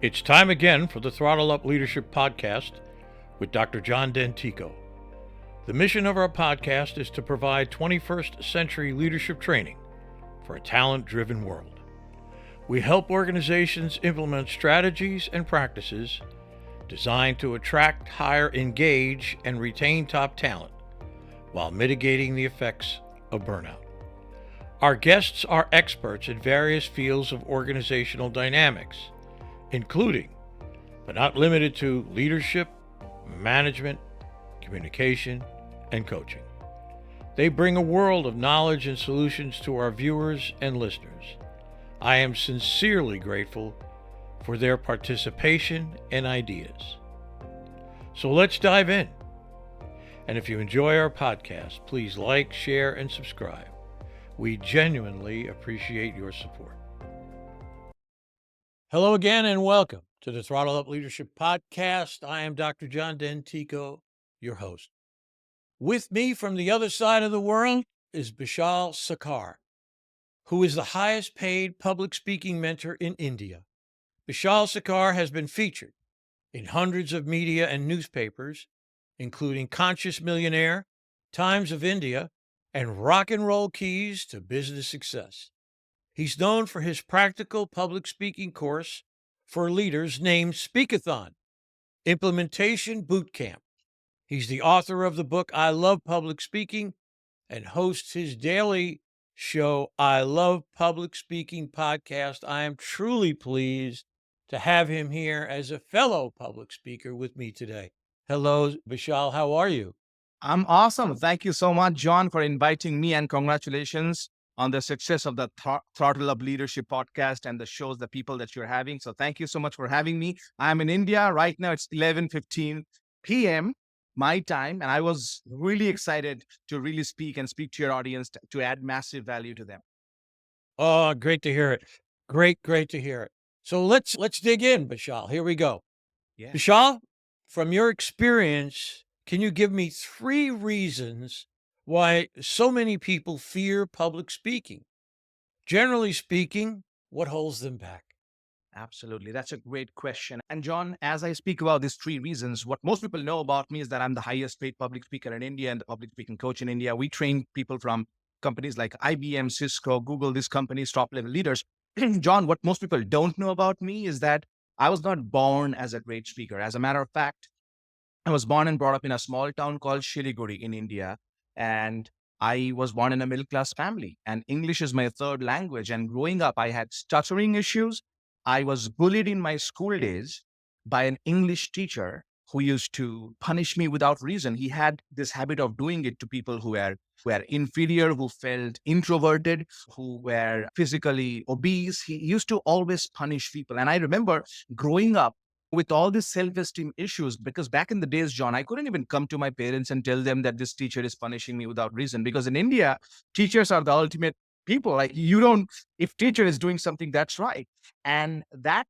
It's time again for the Throttle Up Leadership Podcast with Dr. John Dentico. The mission of our podcast is to provide 21st century leadership training for a talent-driven world. We help organizations implement strategies and practices designed to attract, hire, engage, and retain top talent while mitigating the effects of burnout. Our guests are experts in various fields of organizational dynamics, including, but not limited to, leadership, management, communication, and coaching. They bring a world of knowledge and solutions to our viewers and listeners. I am sincerely grateful for their participation and ideas. So let's dive in. And if you enjoy our podcast, please like, share, and subscribe. We genuinely appreciate your support. Hello again and welcome to the Throttle Up Leadership Podcast. I am Dr. John Dentico, your host. With me from the other side of the world is Bishal Sarkar, who is the highest paid public speaking mentor in India. Bishal Sarkar has been featured in hundreds of media and newspapers, including Conscious Millionaire, Times of India, and Rock and Roll Keys to Business Success. He's known for his practical public speaking course for leaders named Speakathon Implementation Bootcamp. He's the author of the book I Love Public Speaking and hosts his daily show I Love Public Speaking podcast. I am truly pleased to have him here as a fellow public speaker with me today. Hello, Bishal. How are you? I'm awesome. Thank you so much, John, for inviting me, and congratulations on the success of the Throttle Up Leadership Podcast and the shows, the people that you're having. So thank you so much for having me. I'm in India right now. It's 11:15 p.m. my time, and I was really excited to really speak to your audience to add massive value to them. Oh, great to hear it. Great to hear it. So let's dig in, Bishal. Here we go. Yeah. Bishal, from your experience, can you give me 3 reasons why so many people fear public speaking? Generally speaking, what holds them back? Absolutely. That's a great question. And John, as I speak about these 3 reasons, what most people know about me is that I'm the highest paid public speaker in India and the public speaking coach in India. We train people from companies like IBM, Cisco, Google, these companies, top level leaders. John, what most people don't know about me is that I was not born as a great speaker. As a matter of fact, I was born and brought up in a small town called Shiliguri in India. And I was born in a middle class family, and English is my third language. And growing up, I had stuttering issues. I was bullied in my school days by an English teacher who used to punish me without reason. He had this habit of doing it to people who were inferior, who felt introverted, who were physically obese. He used to always punish people. And I remember growing up with all these self-esteem issues, because back in the days, John, I couldn't even come to my parents and tell them that this teacher is punishing me without reason. Because in India, teachers are the ultimate people. Like, if teacher is doing something, that's right. And that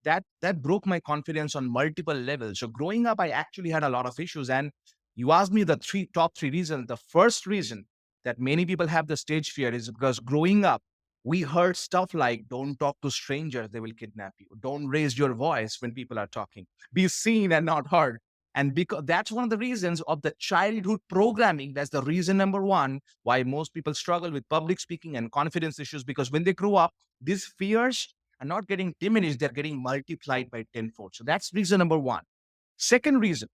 that broke my confidence on multiple levels. So growing up, I actually had a lot of issues. And you asked me the top three reasons. The first reason that many people have the stage fear is because growing up, we heard stuff like, don't talk to strangers, they will kidnap you. Don't raise your voice when people are talking. Be seen and not heard. And because that's one of the reasons of the childhood programming. That's the reason number 1 why most people struggle with public speaking and confidence issues, because when they grow up, these fears are not getting diminished, they're getting multiplied by tenfold. So that's reason number 1. Second reason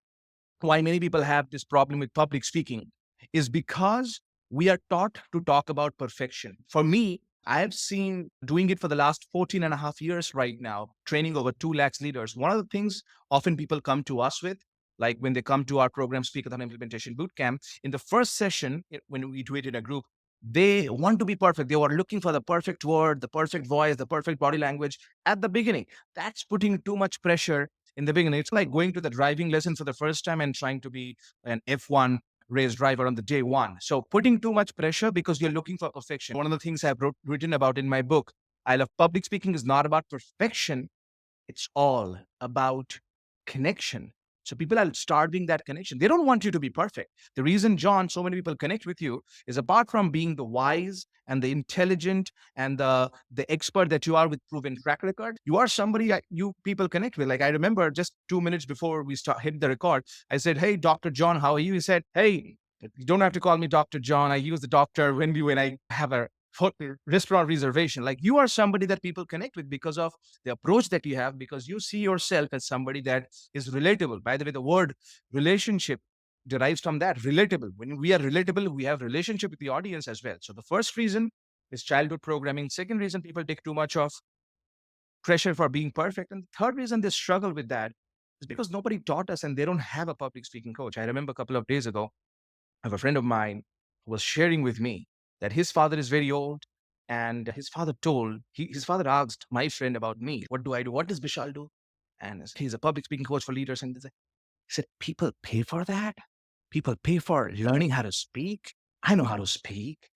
why many people have this problem with public speaking is because we are taught to talk about perfection. For me, I have seen doing it for the last 14 and a half years right now, training over 2 lakhs leaders. One of the things often people come to us with, like when they come to our program, Speakathon Implementation Bootcamp, in the first session, when we do it in a group, they want to be perfect. They were looking for the perfect word, the perfect voice, the perfect body language at the beginning. That's putting too much pressure in the beginning. It's like going to the driving lesson for the first time and trying to be an F1 race driver on the day 1. So putting too much pressure because you're looking for perfection. One of the things I've written about in my book, I Love Public Speaking, is not about perfection. It's all about connection. So people are starving that connection. They don't want you to be perfect. The reason, John, so many people connect with you is apart from being the wise and the intelligent and the expert that you are with proven track record, you are somebody you people connect with. Like I remember just 2 minutes before we hit the record, I said, "Hey, Dr. John, how are you?" He said, "Hey, you don't have to call me Dr. John. I use the doctor when I have a restaurant reservation." Like you are somebody that people connect with because of the approach that you have, because you see yourself as somebody that is relatable. By the way, the word relationship derives from that, relatable. When we are relatable, we have relationship with the audience as well. So the first reason is childhood programming. Second reason, people take too much of pressure for being perfect. And the third reason they struggle with that is because nobody taught us and they don't have a public speaking coach. I remember a couple of days ago, I have a friend of mine who was sharing with me that his father is very old, and his father asked my friend about me. What do I do? What does Bishal do? And he's a public speaking coach for leaders. And he said, people pay for that? People pay for learning how to speak? I know how to speak.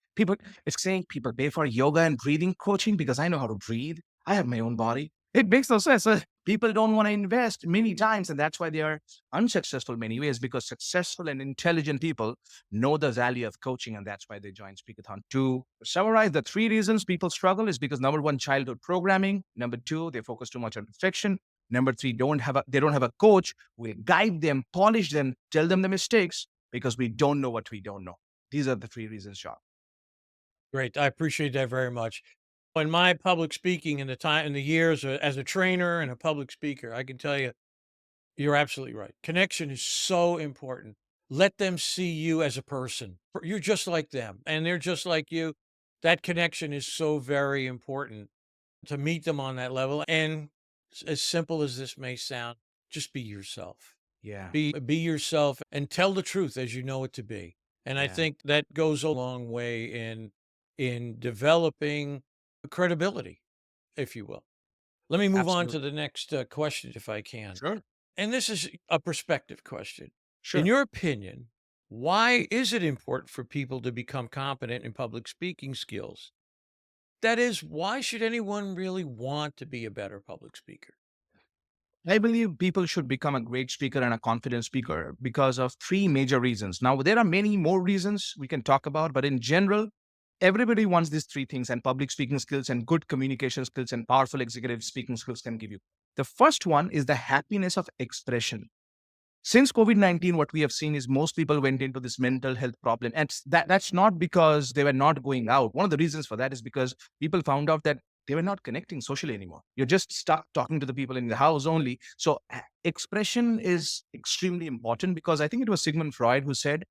It's saying people pay for yoga and breathing coaching because I know how to breathe. I have my own body. It makes no sense. People don't want to invest many times, and that's why they are unsuccessful many ways, because successful and intelligent people know the value of coaching, and that's why they join Speakathon. To summarize, the three reasons people struggle is because number one, childhood programming. Number two, they focus too much on perfection. Number three, they don't have a coach who will guide them, polish them, tell them the mistakes, because we don't know what we don't know. These are the three reasons, Sean. Great. I appreciate that very much. In my public speaking in the years as a trainer and a public speaker, I can tell you, you're absolutely right. Connection is so important. Let them see you as a person. You're just like them, and they're just like you. That connection is so very important to meet them on that level. And as simple as this may sound, just be yourself. Yeah. Be yourself and tell the truth as you know it to be. And I Yeah. think that goes a long way in developing credibility, if you will. Let me move on to Absolutely. the next question, if I can. Sure. And this is a perspective question. In Sure. your opinion, why is it important for people to become competent in public speaking skills? That is, why should anyone really want to be a better public speaker? I believe people should become a great speaker and a confident speaker because of three major reasons. Now, there are many more reasons we can talk about, but in general, everybody wants these three things, and public speaking skills and good communication skills and powerful executive speaking skills can give you. The first one is the happiness of expression. Since COVID-19, what we have seen is most people went into this mental health problem. And that's not because they were not going out. One of the reasons for that is because people found out that they were not connecting socially anymore. You're just stuck talking to the people in the house only. So expression is extremely important, because I think it was Sigmund Freud who said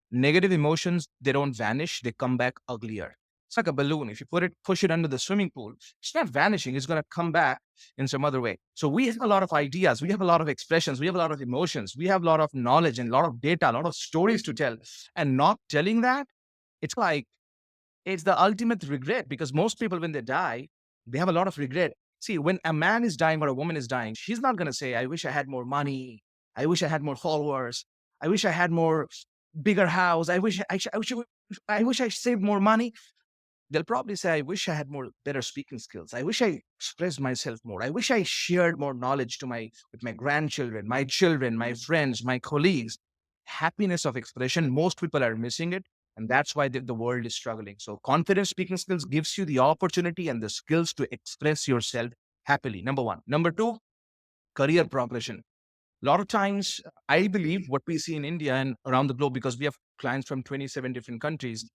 negative emotions, they don't vanish, they come back uglier. It's like a balloon. If you push it under the swimming pool, it's not vanishing, it's going to come back in some other way. So we have a lot of ideas, we have a lot of expressions, we have a lot of emotions, we have a lot of knowledge and a lot of data, a lot of stories to tell. And not telling that, it's like, it's the ultimate regret, because most people, when they die, they have a lot of regret. See, when a man is dying or a woman is dying, she's not going to say, I wish I had more money. I wish I had more followers. I wish I had more bigger house. I wish I saved more money. They'll probably say, I wish I had more better speaking skills. I wish I expressed myself more. I wish I shared more knowledge with my grandchildren, my children, my friends, my colleagues. Happiness of expression, most people are missing it. And that's why the world is struggling. So confident speaking skills gives you the opportunity and the skills to express yourself happily. Number one. Number two, career progression. A lot of times, I believe what we see in India and around the globe, because we have clients from 27 different countries,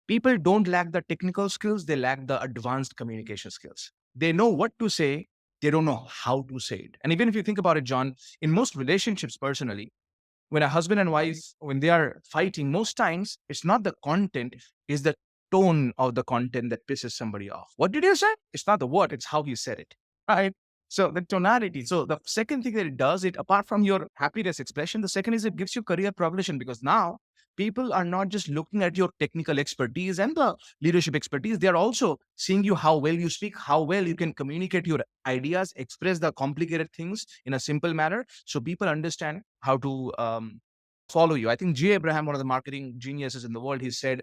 people don't lack the technical skills, they lack the advanced communication skills. They know what to say, they don't know how to say it. And even if you think about it, John, in most relationships, personally, when a husband and wife, when they are fighting, most times it's not the content, it's the tone of the content that pisses somebody off. What did you say? It's not the word, it's how you said it, right? So the tonality. So the second thing that it does, it apart from your happiness expression, the second is it gives you career progression, because now people are not just looking at your technical expertise and the leadership expertise. They are also seeing you how well you speak, how well you can communicate your ideas, express the complicated things in a simple manner. So people understand how to follow you. I think J. Abraham, one of the marketing geniuses in the world, he said,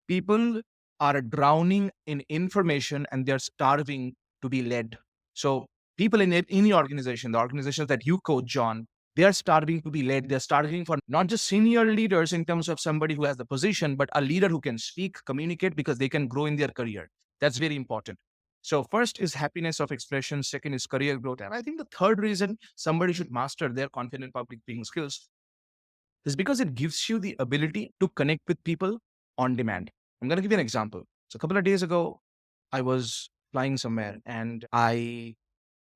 people are drowning in information and they're starving to be led. So people in your organization, the organizations that you coach, John, They are starting to be led. They're starting for not just senior leaders in terms of somebody who has the position, but a leader who can speak, communicate, because they can grow in their career. That's very important. So first is happiness of expression. Second is career growth. And I think the third reason somebody should master their confident public speaking skills is because it gives you the ability to connect with people on demand. I'm going to give you an example. So a couple of days ago, I was flying somewhere and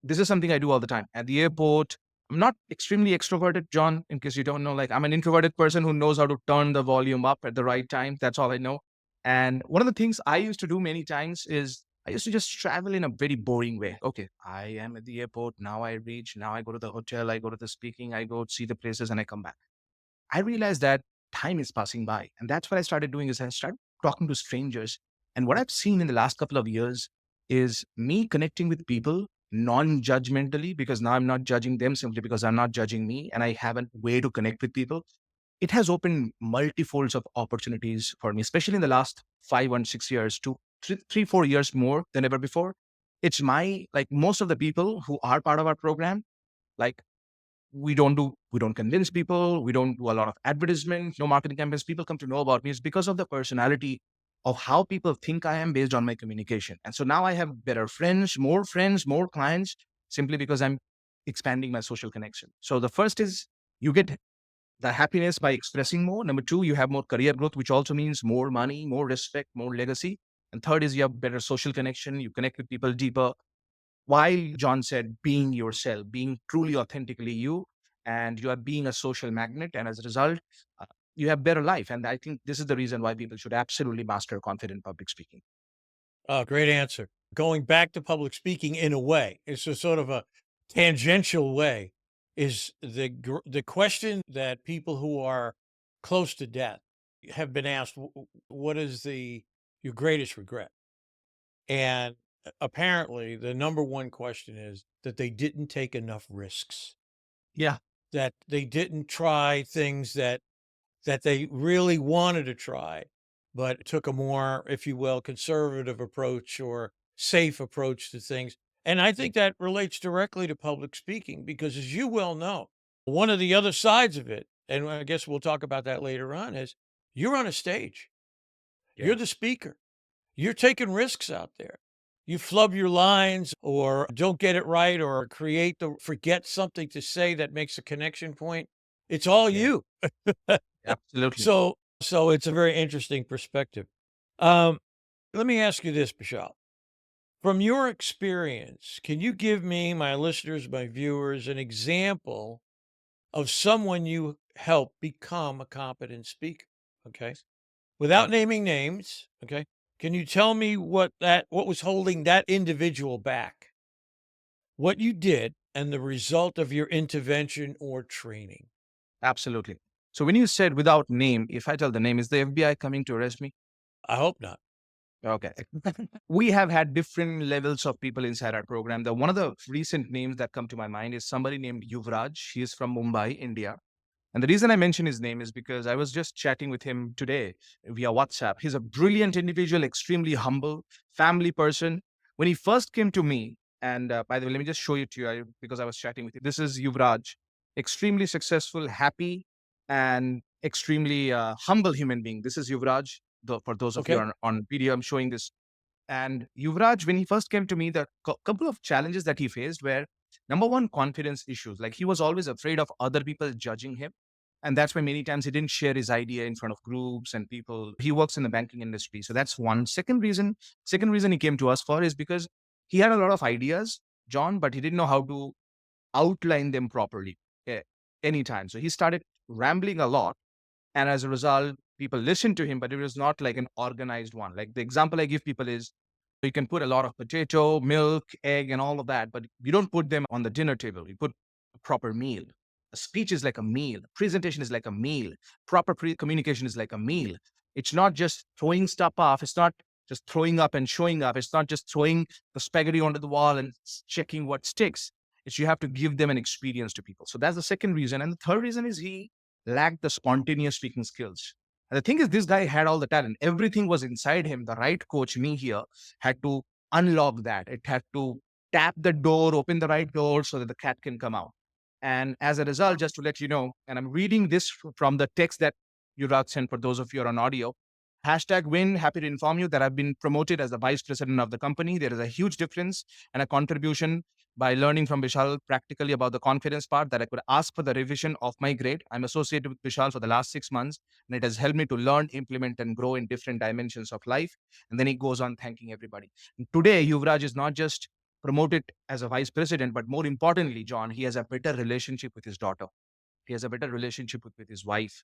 this is something I do all the time. At the airport, I'm not extremely extroverted, John, in case you don't know. Like, I'm an introverted person who knows how to turn the volume up at the right time. That's all I know. And one of the things I used to do many times is I used to just travel in a very boring way. Okay, I am at the airport. Now I reach. Now I go to the hotel. I go to the speaking. I go see the places and I come back. I realized that time is passing by. And that's what I started doing is I started talking to strangers. And what I've seen in the last couple of years is me connecting with people non-judgmentally, because now I'm not judging them simply because I'm not judging me and I have a way to connect with people. It has opened multifolds of opportunities for me, especially in the last 5 and 6 years, 4 years more than ever before. It's like most of the people who are part of our program, like we don't convince people, we don't do a lot of advertisement, no marketing campaigns. People come to know about me is because of the personality of how people think I am based on my communication. And so now I have better friends, more clients, simply because I'm expanding my social connection. So the first is you get the happiness by expressing more. Number two, you have more career growth, which also means more money, more respect, more legacy. And third is you have better social connection, you connect with people deeper, while John said being yourself, being truly authentically you, and you are being a social magnet. And as a result, you have better life. And I think this is the reason why people should absolutely master confident public speaking. Great answer. Going back to public speaking in a way, it's a sort of a tangential way, is the question that people who are close to death have been asked, what is your greatest regret? And apparently the number one question is that they didn't take enough risks, Yeah. that they didn't try things that they really wanted to try, but took a more, if you will, conservative approach or safe approach to things. And I think that relates directly to public speaking because, as you well know, one of the other sides of it, and I guess we'll talk about that later on, is you're on a stage, you're Yeah. the speaker, you're taking risks out there. You flub your lines or don't get it right or forget something to say that makes a connection point. It's all Yeah. you. Absolutely. So it's a very interesting perspective. Um, Let me ask you this, Bishal. From your experience, can you give me, my listeners, my viewers, an example of someone you helped become a competent speaker? Okay. Without naming names, okay. Can you tell me what was holding that individual back? What you did and the result of your intervention or training? Absolutely. So when you said without name, if I tell the name, is the FBI coming to arrest me? I hope not. Okay. We have had different levels of people inside our program. One of the recent names that come to my mind is somebody named Yuvraj. He is from Mumbai, India. And the reason I mention his name is because I was just chatting with him today via WhatsApp. He's a brilliant individual, extremely humble, family person. When he first came to me, and by the way, let me just show it to you because I was chatting with him. This is Yuvraj, extremely successful, happy, and extremely humble human being. This is Yuvraj. For those of you Okay. on video, I'm showing this. And Yuvraj, when he first came to me, the couple of challenges that he faced were number one, confidence issues. Like he was always afraid of other people judging him. And that's why many times he didn't share his idea in front of groups and people. He works in the banking industry. So that's one. Second reason he came to us for is because he had a lot of ideas, John, but he didn't know how to outline them properly anytime. So he started rambling a lot. And as a result, people listened to him, but it was not like an organized one. Like the example I give people is you can put a lot of potato, milk, egg, and all of that, but you don't put them on the dinner table. You put a proper meal. A speech is like a meal. A presentation is like a meal. Proper communication is like a meal. It's not just throwing stuff off. It's not just throwing up and showing up. It's not just throwing the spaghetti onto the wall and checking what sticks. It's you have to give them an experience to people. So that's the second reason. And the third reason is he lacked the spontaneous speaking skills. And the thing is, this guy had all the talent. Everything was inside him. The right coach, me here, had to unlock that. It had to tap the door, open the right door so that the cat can come out. And as a result, just to let you know, and I'm reading this from the text that Yuvraj sent for those of you who are on audio. Hashtag win, happy to inform you that I've been promoted as the vice president of the company. There is a huge difference and a contribution by learning from Bishal practically about the confidence part that I could ask for the revision of my grade. I'm associated with Bishal for the last 6 months, and it has helped me to learn, implement, and grow in different dimensions of life. And then he goes on thanking everybody. And today, Yuvraj is not just promoted as a vice president, but more importantly, John, he has a better relationship with his daughter. He has a better relationship with his wife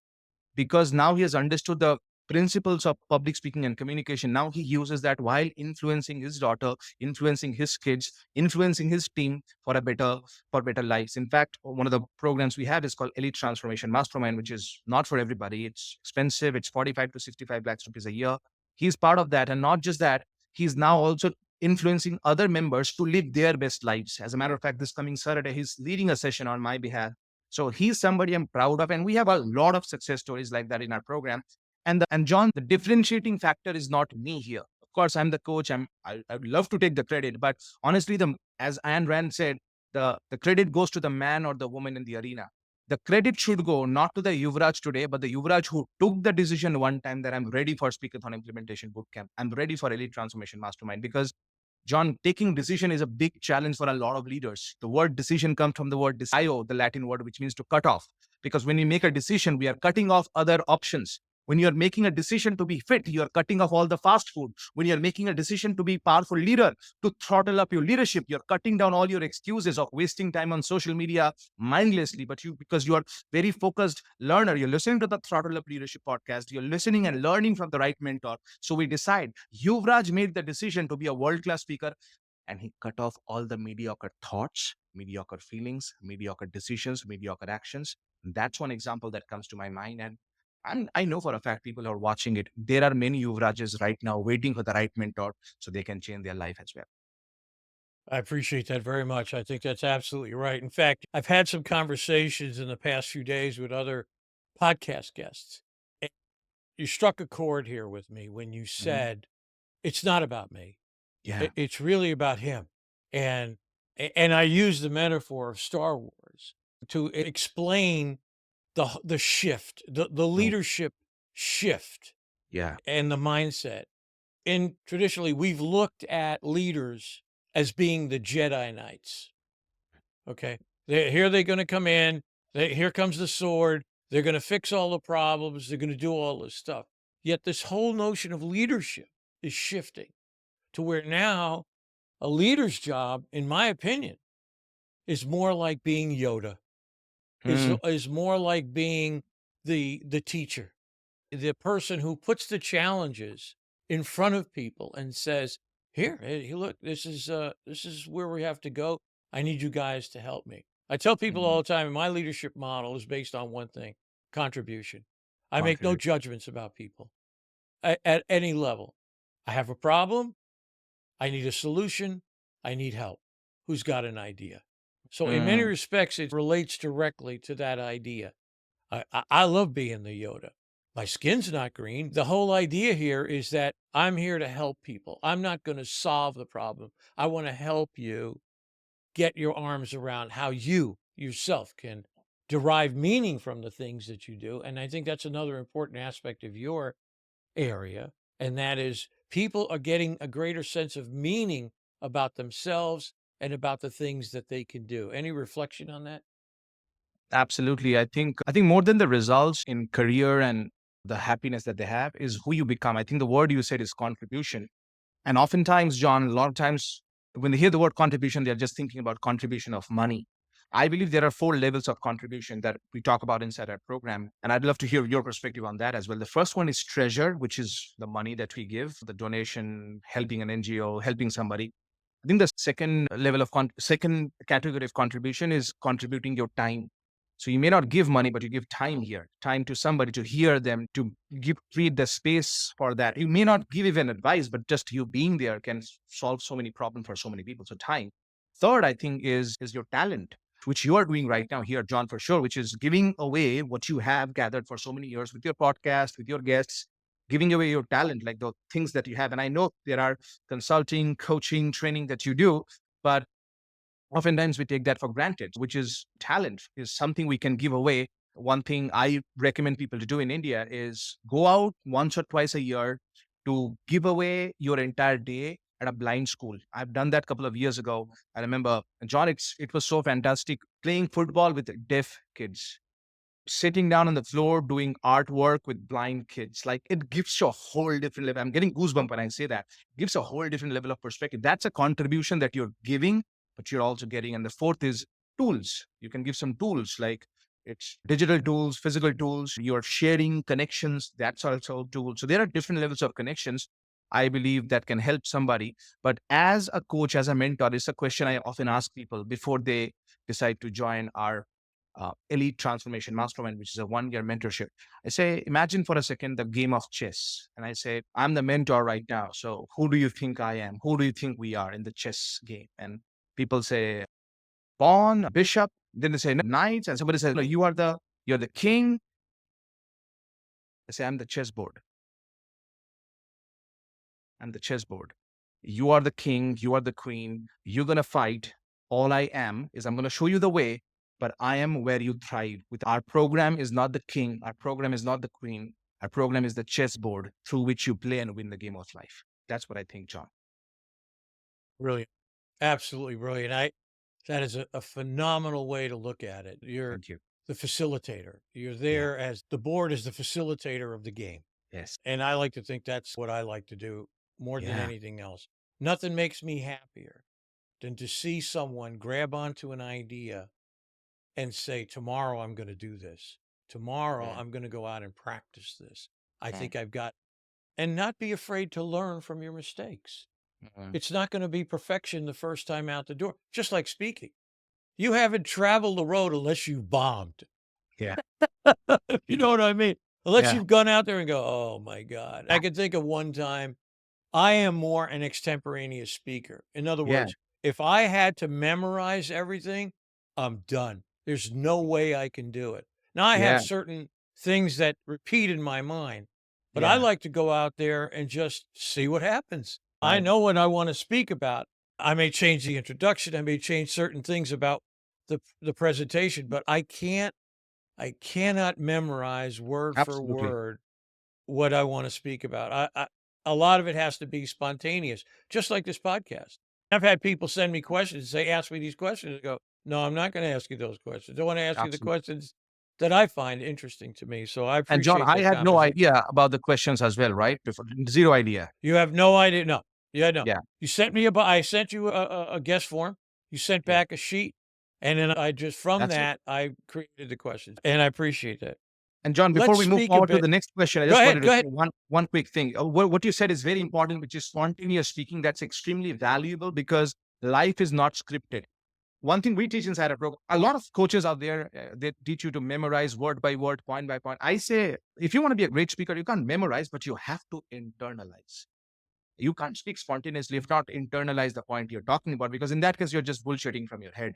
because now he has understood the principles of public speaking and communication. Now he uses that while influencing his daughter, influencing his kids, influencing his team for better lives. In fact, one of the programs we have is called Elite Transformation Mastermind, which is not for everybody. It's expensive. It's 45 to 65 lakhs rupees a year. He's part of that. And not just that, he's now also influencing other members to live their best lives. As a matter of fact, this coming Saturday, he's leading a session on my behalf. So he's somebody I'm proud of. And we have a lot of success stories like that in our program. And John, the differentiating factor is not me here. Of course, I'm the coach. I would love to take the credit, but honestly, as Ayn Rand said, the credit goes to the man or the woman in the arena. The credit should go not to the Yuvraj today, but the Yuvraj who took the decision one time that I'm ready for Speakathon Implementation Bootcamp. I'm ready for Elite Transformation Mastermind because John, taking decision is a big challenge for a lot of leaders. The word decision comes from the word decio, the Latin word, which means to cut off. Because when we make a decision, we are cutting off other options. When you're making a decision to be fit, you're cutting off all the fast food. When you're making a decision to be powerful leader, to throttle up your leadership, you're cutting down all your excuses of wasting time on social media mindlessly. But because you are very focused learner, you're listening to the Throttle Up Leadership Podcast, you're listening and learning from the right mentor. So we decide. Yuvraj made the decision to be a world-class speaker, and he cut off all the mediocre thoughts, mediocre feelings, mediocre decisions, mediocre actions. And that's one example that comes to my mind. And I know for a fact people are watching it. There are many Yuvrajes right now waiting for the right mentor so they can change their life as well. I appreciate that very much. I think that's absolutely right. In fact, I've had some conversations in the past few days with other podcast guests. And you struck a chord here with me when you said, it's not about me. Yeah. It's really about him. And I use the metaphor of Star Wars to explain the shift, the leadership shift Yeah. and the mindset. And traditionally, we've looked at leaders as being the Jedi Knights. Okay. Here they're going to come in. Here comes the sword. They're going to fix all the problems. They're going to do all this stuff. Yet this whole notion of leadership is shifting to where now a leader's job, in my opinion, is more like being Yoda, is more like being the teacher, the person who puts the challenges in front of people and says, here, hey, look, this is where we have to go. I need you guys to help me. I tell people all the time, my leadership model is based on one thing: contribution. I make no judgments about people at any level. I have a problem. I need a solution. I need help. Who's got an idea? So in many respects, it relates directly to that idea. I love being the Yoda. My skin's not green. The whole idea here is that I'm here to help people. I'm not going to solve the problem. I want to help you get your arms around how you yourself can derive meaning from the things that you do. And I think that's another important aspect of your area. And that is people are getting a greater sense of meaning about themselves and about the things that they can do. Any reflection on that? Absolutely. I think more than the results in career and the happiness that they have is who you become. I think the word you said is contribution. And oftentimes, John, a lot of times when they hear the word contribution, they're just thinking about contribution of money. I believe there are 4 levels of contribution that we talk about inside our program. And I'd love to hear your perspective on that as well. The first one is treasure, which is the money that we give, the donation, helping an NGO, helping somebody. I think the second category of contribution is contributing your time. So you may not give money, but you give time here, time to somebody to hear them, to create the space for that. You may not give even advice, but just you being there can solve so many problems for so many people. So time. Third, I think is your talent, which you are doing right now here, John, for sure, which is giving away what you have gathered for so many years with your podcast, with your guests, giving away your talent, like the things that you have. And I know there are consulting, coaching, training that you do, but Oftentimes we take that for granted, which is talent, is something we can give away. One thing I recommend people to do in India is go out once or twice a year to give away your entire day at a blind school. I've done that a couple of years ago. I remember, John, it was so fantastic playing football with deaf kids, sitting down on the floor doing artwork with blind kids. Like, it gives you a whole different level. I'm getting goosebumps when I say that. It gives a whole different level of perspective. That's a contribution that you're giving, but you're also getting. And the fourth is tools. You can give some tools, like it's digital tools, physical tools. You're sharing connections. That's also a tool. So there are different levels of connections, I believe, that can help somebody. But as a coach, as a mentor, it's a question I often ask people before they decide to join our Elite Transformation Mastermind, which is a 1-year mentorship. I say, imagine for a second the game of chess. And I say, I'm the mentor right now. So who do you think I am? Who do you think we are in the chess game? And people say, pawn, bishop. Then they say knights. And somebody says, no, you're the king. I say, I'm the chessboard. I'm the chessboard. You are the king. You are the queen. You're going to fight. All I am is I'm going to show you the way, but I am where you thrive. With our program is not the king. Our program is not the queen. Our program is the chessboard through which you play and win the game of life. That's what I think, John. Brilliant. Absolutely brilliant. That is a phenomenal way to look at it. You're Thank you. the facilitator. You're there as the board is the facilitator of the game. Yes. And I like to think that's what I like to do more than anything else. Nothing makes me happier than to see someone grab onto an idea and say, tomorrow I'm going to do this. Tomorrow I'm going to go out and practice this. I think I've got, and not be afraid to learn from your mistakes. It's not going to be perfection the first time out the door, just like speaking. You haven't traveled the road unless you've bombed. Yeah. You know what I mean? Unless Yeah. you've gone out there and go, oh my God. I can think of one time I am more an extemporaneous speaker. In other Yeah. words, if I had to memorize everything, I'm done. There's no way I can do it. Now, I have Yeah. certain things that repeat in my mind, but I Yeah. like to go out there and just see what happens. I Right. know what I want to speak about. I may change the introduction. I may change certain things about the presentation, but I cannot memorize word for Absolutely. word what I want to speak about. A lot of it has to be spontaneous, just like this podcast. I've had people send me questions and say, ask me these questions. I go, no, I'm not going to ask you those questions. I want to ask you the Absolutely. questions that I find interesting to me. So I And John, appreciate I that had no conversation. idea about the questions as well, right? Zero idea. You have no idea. No, no. Yeah. You sent me I sent you a guest form. You sent Yeah. back a sheet. And then from That's it. that, I created the questions. And I appreciate that. And John, before Let's we move speak a forward to bit. the next question, I Go just ahead. wanted Go to ahead. say one quick thing. What you said is very important, which is spontaneous speaking. That's extremely valuable because life is not scripted. One thing we teach inside our program, a lot of coaches out there, they teach you to memorize word by word, point by point. I say, if you want to be a great speaker, you can't memorize, but you have to internalize. You can't speak spontaneously if not internalize the point you're talking about, because in that case, you're just bullshitting from your head.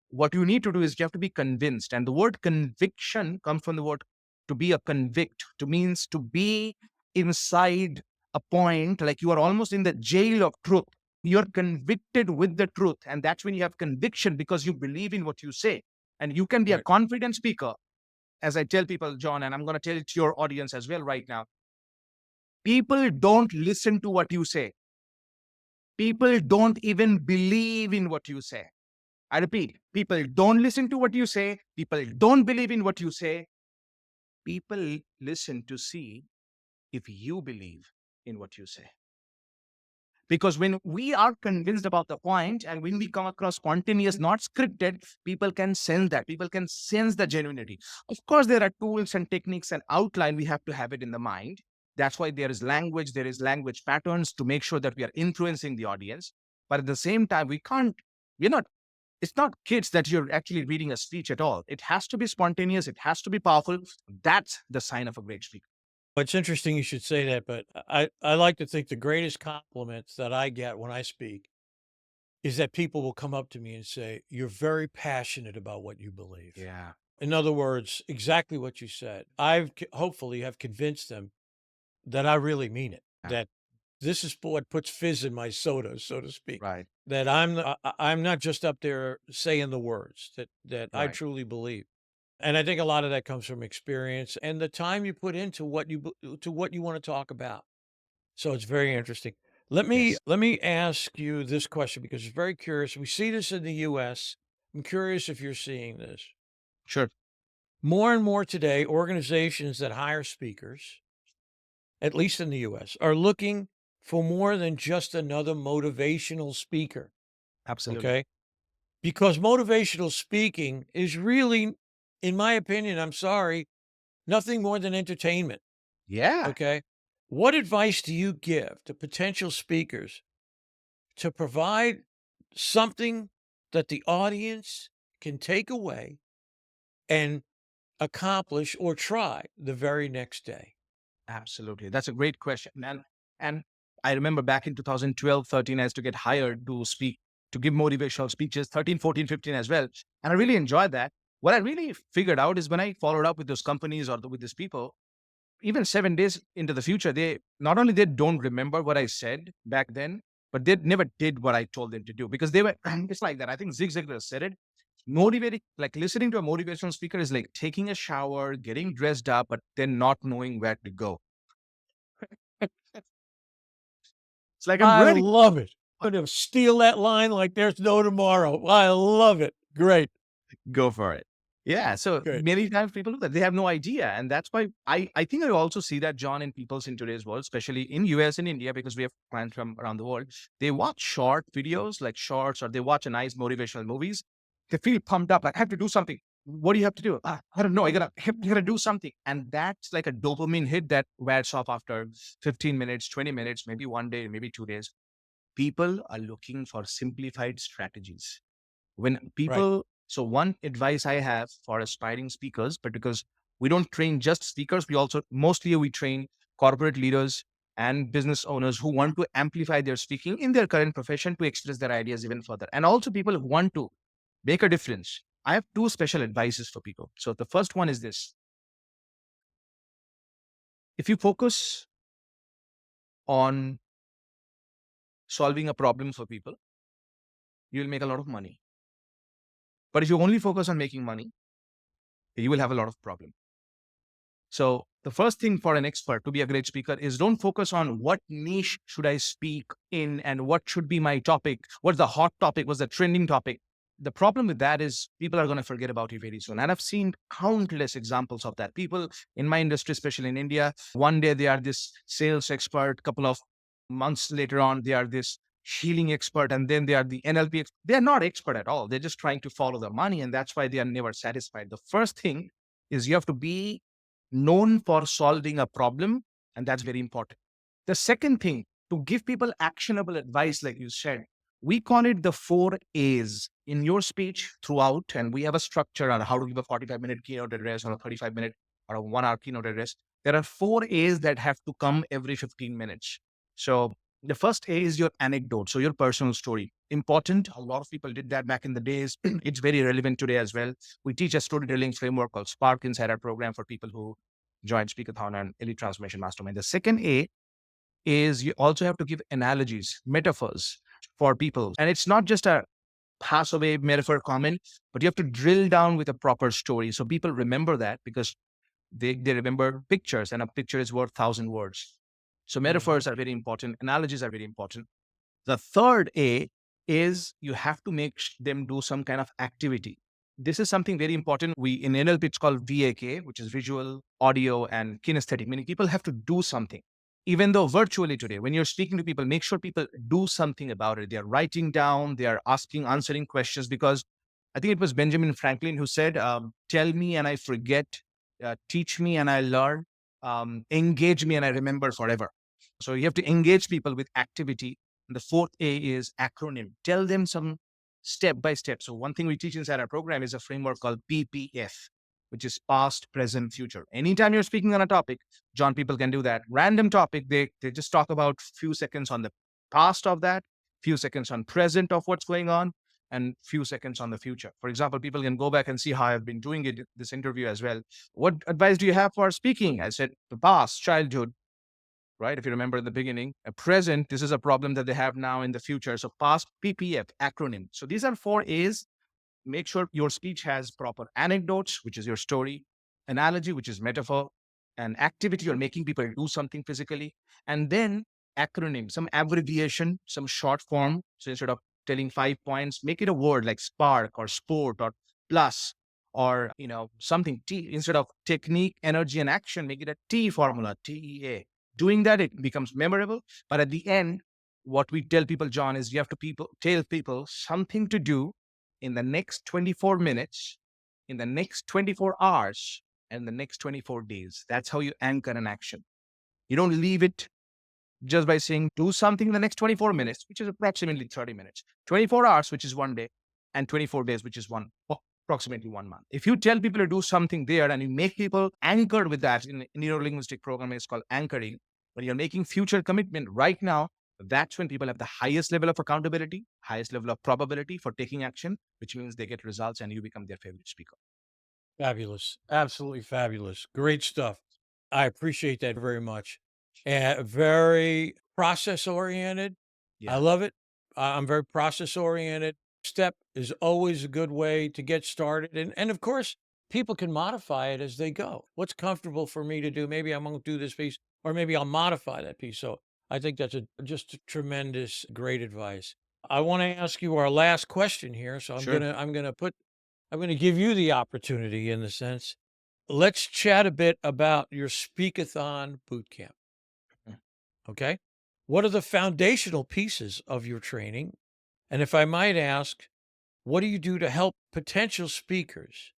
What you need to do is you have to be convinced. And the word conviction comes from the word to be a convict, to means to be inside a point, like you are almost in the jail of truth. You're convicted with the truth. And that's when you have conviction because you believe in what you say. And you can be a confident speaker. As I tell people, John, and I'm going to tell it to your audience as well right now. People don't listen to what you say. People don't even believe in what you say. I repeat, people don't listen to what you say. People don't believe in what you say. People listen to see if you believe in what you say. Because when we are convinced about the point and when we come across spontaneous, not scripted, people can sense that. People can sense the genuinity. Of course, there are tools and techniques and outline. We have to have it in the mind. That's why there is language patterns to make sure that we are influencing the audience. But at the same time, it's not kids that you're actually reading a speech at all. It has to be spontaneous. It has to be powerful. That's the sign of a great speaker. It's interesting you should say that, but I like to think the greatest compliments that I get when I speak is that people will come up to me and say, you're very passionate about what you believe. Yeah. In other words, exactly what you said. Hopefully have convinced them that I really mean it, that this is what puts fizz in my soda, so to speak. Right. That I'm not just up there saying the words that I Right. truly believe. And I think a lot of that comes from experience and the time you put into what you want to talk about. So it's very interesting. Yes. Let me ask you this question because it's very curious. We see this in the US. I'm curious if you're seeing this. Sure. More and more today, organizations that hire speakers, at least in the US, are looking for more than just another motivational speaker. Absolutely. Okay. Because motivational speaking is really, in my opinion, I'm sorry, nothing more than entertainment. Yeah. Okay. What advice do you give to potential speakers to provide something that the audience can take away and accomplish or try the very next day? Absolutely. That's a great question. And I remember back in 2012, 13, I used to get hired to speak, to give motivational speeches, 13, 14, 15 as well. And I really enjoyed that. What I really figured out is when I followed up with those companies or with these people, even 7 days into the future, they not only they don't remember what I said back then, but they never did what I told them to do because they were, it's like that. I think Zig Ziglar said it. Motivating, like listening to a motivational speaker is like taking a shower, getting dressed up, but then not knowing where to go. It's like, I'm I ready. love it. I'm going to steal that line like there's no tomorrow. I love it. Great. Go for it. Yeah. So Good. many times people do that. They have no idea. And that's why I think I also see that, John, in people's in today's world, especially in US and India, because we have clients from around the world. They watch short videos like shorts, or they watch a nice motivational movies. They feel pumped up, like I have to do something. What do you have to do? I don't know. I gotta do something. And that's like a dopamine hit that wears off after 15 minutes, 20 minutes, maybe one day, maybe 2 days. People are looking for simplified strategies. When Right. people, so one advice I have for aspiring speakers, but because we don't train just speakers, we also mostly we train corporate leaders and business owners who want to amplify their speaking in their current profession to express their ideas even further. And also people who want to make a difference. I have two special advices for people. So the first one is this. If you focus on solving a problem for people, you'll make a lot of money. But if you only focus on making money, you will have a lot of problem. So the first thing for an expert to be a great speaker is don't focus on what niche should I speak in and what should be my topic. What's the hot topic? What's the trending topic? The problem with that is people are going to forget about you very soon. And I've seen countless examples of that. People in my industry, especially in India, one day they are this sales expert, couple of months later on, they are this healing expert, and then they are the NLP. They are not expert at all. They're just trying to follow the money. And that's why they are never satisfied. The first thing is you have to be known for solving a problem, and that's very important. The second thing, to give people actionable advice, like you said, we call it the 4 A's in your speech throughout, and we have a structure on how to give a 45-minute keynote address or a 35-minute or a 1 hour keynote address. There are 4 A's that have to come every 15 minutes. So the first A is your anecdote, so your personal story. Important. A lot of people did that back in the days. It's very relevant today as well. We teach a storytelling framework called Spark inside our program for people who join Speakathon and Elite Transformation Mastermind. The second A is you also have to give analogies, metaphors for people. And it's not just a pass away metaphor comment, but you have to drill down with a proper story. So people remember that because they remember pictures, and a picture is worth 1,000 words. So metaphors are very important. Analogies are very important. The third A is you have to make them do some kind of activity. This is something very important. We in NLP, it's called VAK, which is visual, audio, and kinesthetic, meaning people have to do something. Even though virtually today, when you're speaking to people, make sure people do something about it. They're writing down, they are asking, answering questions, because I think it was Benjamin Franklin who said, tell me and I forget, teach me and I learn, engage me and I remember forever. So you have to engage people with activity. And the fourth A is acronym. Tell them some step by step. So one thing we teach inside our program is a framework called PPF, which is past, present, future. Anytime you're speaking on a topic, John, people can do that. Random topic, they just talk about few seconds on the past of that, few seconds on present of what's going on, and few seconds on the future. For example, people can go back and see how I've been doing it, this interview as well. What advice do you have for speaking? I said, the past, childhood, right? If you remember in the beginning, a present, this is a problem that they have now in the future. So past, PPF, acronym. So these are 4 A's. Make sure your speech has proper anecdotes, which is your story, analogy, which is metaphor, an activity you're making people do something physically, and then acronym, some abbreviation, some short form. So instead of telling 5 points, make it a word like spark or sport or plus or something T. Instead of technique, energy, and action, make it a T formula, TEA. Doing that, it becomes memorable. But at the end, what we tell people, John, is you have to tell people something to do in the next 24 minutes, in the next 24 hours, and the next 24 days. That's how you anchor an action. You don't leave it just by saying, do something in the next 24 minutes, which is approximately 30 minutes, 24 hours, which is 1 day, and 24 days, which is approximately 1 month. If you tell people to do something there and you make people anchored with that, in neuro-linguistic programming, it's called anchoring. When you're making future commitment right now, that's when people have the highest level of accountability, highest level of probability for taking action, which means they get results and you become their favorite speaker. Fabulous. Absolutely fabulous. Great stuff. I appreciate that very much. And very process oriented. I love it. I'm very process oriented. Step is always a good way to get started. And of course, people can modify it as they go. What's comfortable for me to do? Maybe I won't do this piece, or maybe I'll modify that piece. So I think that's just a tremendous, great advice. I want to ask you our last question here. So Sure. I'm going to give you the opportunity in the sense. Let's chat a bit about your Speakathon Bootcamp. Okay. What are the foundational pieces of your training? And if I might ask, what do you do to help potential speakers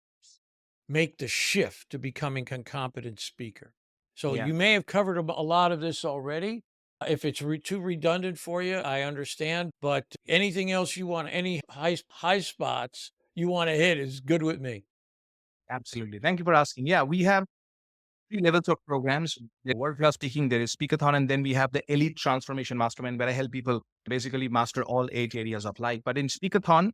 make the shift to becoming a competent speaker? So Yeah. you may have covered a lot of this already. If it's too redundant for you, I understand. But anything else you want, any high spots you want to hit is good with me. Absolutely. Thank you for asking. Yeah, we have 3 levels of programs. The world-class speaking, there is Speakathon, and then we have the Elite Transformation Mastermind, where I help people basically master all 8 areas of life. But in Speakathon,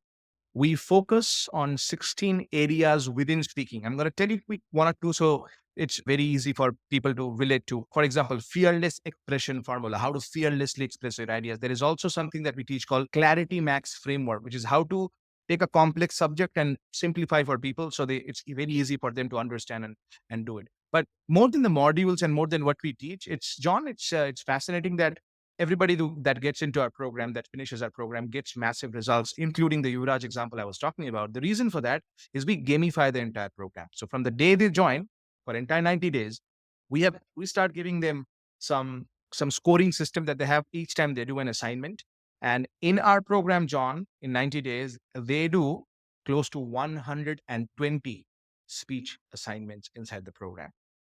we focus on 16 areas within speaking. I'm going to tell you quick 1 or 2, so it's very easy for people to relate to. For example, fearless expression formula, how to fearlessly express your ideas. There is also something that we teach called Clarity Max framework, which is how to take a complex subject and simplify for people so it's very easy for them to understand and do it. But more than the modules and more than what we teach, it's fascinating that everybody that gets into our program, that finishes our program, gets massive results, including the Yuvraj example I was talking about. The reason for that is we gamify the entire program. So from the day they join for entire 90 days, we start giving them some scoring system that they have each time they do an assignment. And in our program, John, in 90 days, they do close to 120 speech assignments inside the program.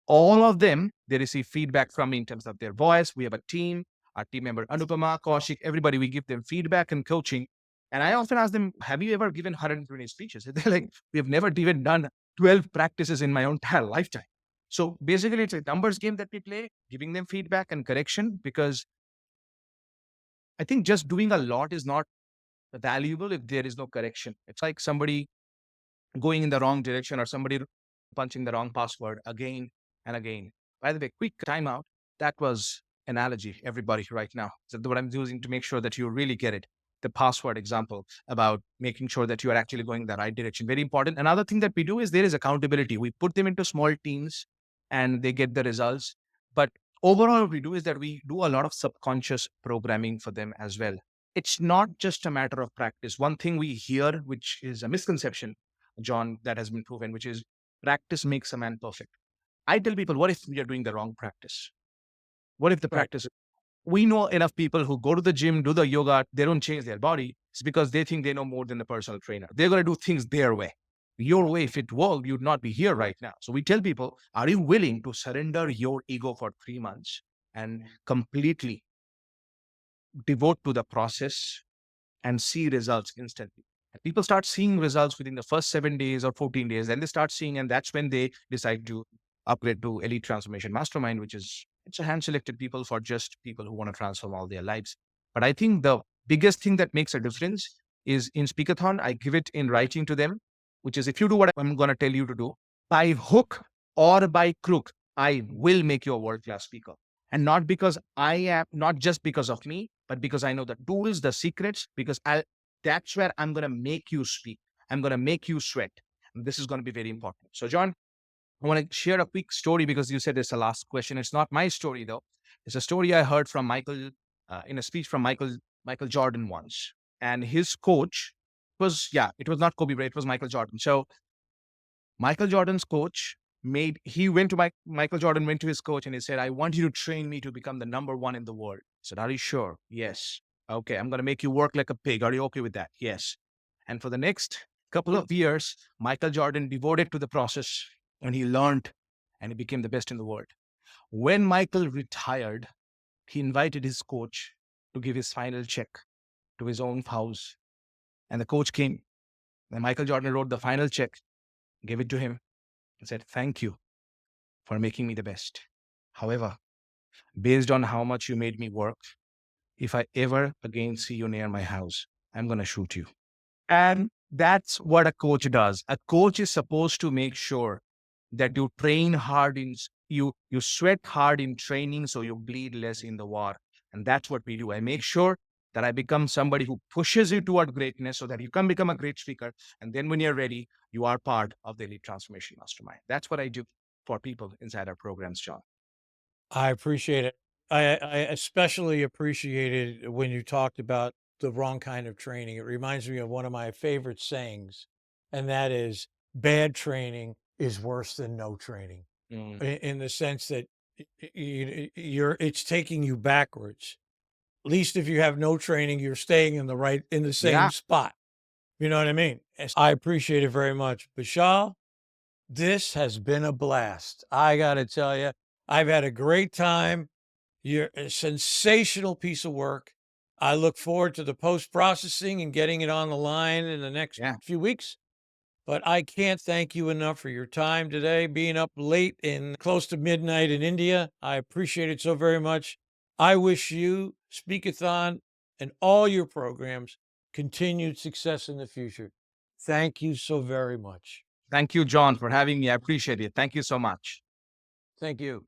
All of them, they receive feedback from me in terms of their voice. We have a team, our team member, Anupama, Kaushik, everybody, we give them feedback and coaching. And I often ask them, have you ever given 120 speeches? They're like, we have never even done 12 practices in my entire lifetime. So basically, it's a numbers game that we play, giving them feedback and correction, because I think just doing a lot is not valuable if there is no correction. It's like somebody going in the wrong direction or somebody punching the wrong password again and again. By the way, quick timeout. That was analogy, everybody, right now. So what I'm using to make sure that you really get it. The password example about making sure that you are actually going in the right direction. Very important. Another thing that we do is there is accountability. We put them into small teams and they get the results. But overall, what we do is that we do a lot of subconscious programming for them as well. It's not just a matter of practice. One thing we hear, which is a misconception, John, that has been proven, which is practice makes a man perfect. I tell people, what if you're doing the wrong practice? What if the practice? We know enough people who go to the gym, do the yoga, they don't change their body. It's because they think they know more than the personal trainer. They're going to do things their way. Your way, if it worked, you'd not be here right now. So we tell people, are you willing to surrender your ego for 3 months and completely devote to the process and see results instantly? And people start seeing results within the first 7 days or 14 days. Then they start seeing, and that's when they decide to upgrade to Elite Transformation Mastermind, which is it's a hand-selected people for just people who want to transform all their lives. But I think the biggest thing that makes a difference is in Speakathon, I give it in writing to them, which is if you do what I'm going to tell you to do, by hook or by crook, I will make you a world-class speaker. And not because I am, not just because of me, but because I know the tools, the secrets, because that's where I'm going to make you speak. I'm going to make you sweat. And this is going to be very important. So, John, I want to share a quick story because you said it's the last question. It's not my story, though. It's a story I heard from Michael in a speech from Michael Jordan once. And his coach was, yeah, it was not Kobe Bryant, it was Michael Jordan. So Michael Jordan's coach Michael Jordan went to his coach and he said, I want you to train me to become the number one in the world. He said, are you sure? Yes. Okay, I'm going to make you work like a pig. Are you okay with that? Yes. And for the next couple of years, Michael Jordan devoted to the process and he learned and he became the best in the world. When Michael retired, he invited his coach to give his final check to his own house. And the coach came. And Michael Jordan wrote the final check, gave it to him, and said, thank you for making me the best. However, based on how much you made me work, if I ever again see you near my house, I'm going to shoot you. And that's what a coach does. A coach is supposed to make sure that you train hard you sweat hard in training so you bleed less in the war. And that's what we do. I make sure that I become somebody who pushes you toward greatness so that you can become a great speaker. And then when you're ready, you are part of the Elite Transformation Mastermind. That's what I do for people inside our programs, John. I appreciate it. I especially appreciated when you talked about the wrong kind of training. It reminds me of one of my favorite sayings, and that is bad training is worse than no training in the sense that it's taking you backwards. At least if you have no training, you're staying in the same spot. You know what I mean? I appreciate it very much. Bishal, this has been a blast. I got to tell you, I've had a great time. You're a sensational piece of work. I look forward to the post-processing and getting it on the line in the next few weeks. But I can't thank you enough for your time today, being up late and close to midnight in India. I appreciate it so very much. I wish you, Speakathon, and all your programs continued success in the future. Thank you so very much. Thank you, John, for having me. I appreciate it. Thank you so much. Thank you.